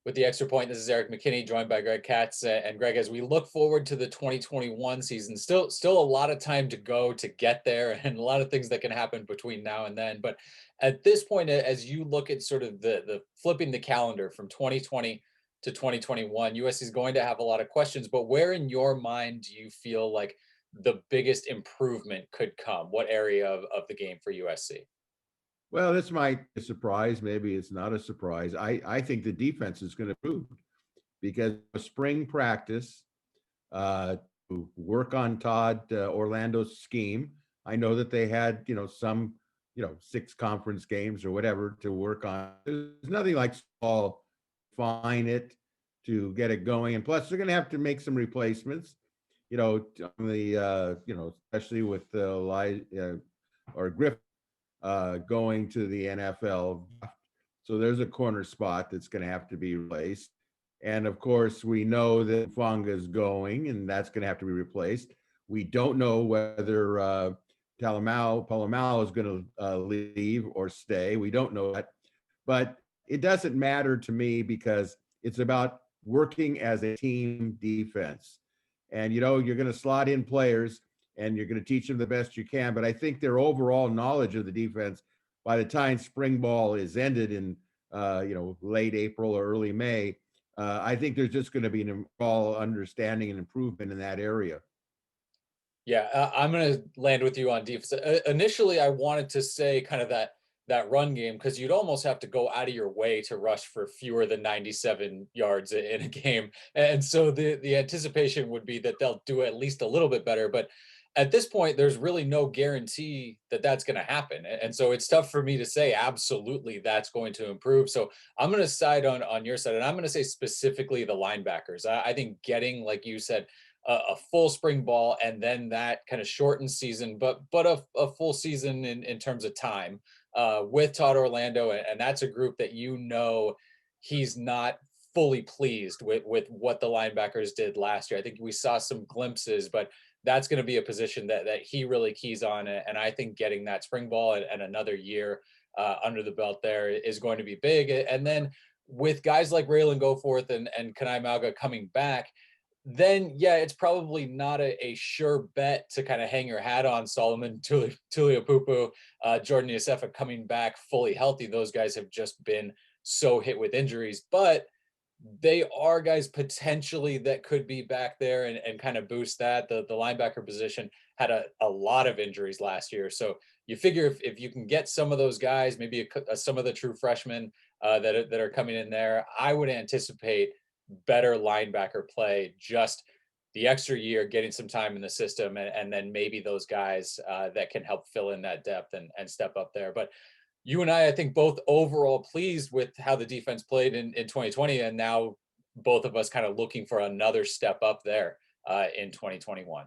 with the extra point. This is Erik McKinney, joined by Greg Katz. And Greg, as we look forward to the 2021 season, still a lot of time to go to get there, and a lot of things that can happen between now and then. But at this point, as you look at sort of the flipping the calendar from 2020 to 2021, USC is going to have a lot of questions. But where in your mind do you feel like the biggest improvement could come? What area of the game for USC? Well, this might be a surprise. Maybe it's not a surprise. I think the defense is going to improve because of spring practice to work on Todd Orlando's scheme. I know that they had, some, six conference games or whatever to work on. There's nothing like small fine it to get it going. And plus, they're going to have to make some replacements, on the, especially with or Griffin going to the NFL. So there's a corner spot that's going to have to be replaced. And of course, we know that Funga is going, and that's going to have to be replaced. We don't know whether Palomao is going to leave or stay. We don't know that. But it doesn't matter to me because it's about working as a team defense. And, you're going to slot in players and you're going to teach them the best you can. But I think their overall knowledge of the defense by the time spring ball is ended in, late April or early May, I think there's just going to be an overall understanding and improvement in that area. Yeah, I'm going to land with you on defense. Initially, I wanted to say kind of that run game, because you'd almost have to go out of your way to rush for fewer than 97 yards in a game. And so the anticipation would be that they'll do at least a little bit better. But at this point, there's really no guarantee that that's going to happen. And so it's tough for me to say absolutely that's going to improve. So I'm going to side on your side, and I'm going to say specifically the linebackers. I think getting, like you said, a full spring ball and then that kind of shortened season, but a full season in terms of time with Todd Orlando, and that's a group that he's not fully pleased with what the linebackers did last year. I think we saw some glimpses, but that's going to be a position that he really keys on, and I think getting that spring ball and another year under the belt there is going to be big. And then with guys like Raylan Goforth and Kanai Malga coming back, then yeah, it's probably not a sure bet to kind of hang your hat on Solomon Tuliaupupu, Jordan Iosefa coming back fully healthy. Those guys have just been so hit with injuries, but they are guys potentially that could be back there and kind of boost that. The linebacker position had a lot of injuries last year. So you figure if you can get some of those guys, maybe some of the true freshmen that are coming in there, I would anticipate better linebacker play, just the extra year, getting some time in the system, and then maybe those guys that can help fill in that depth and step up there. But you and I think both overall pleased with how the defense played in 2020, and now both of us kind of looking for another step up there in 2021.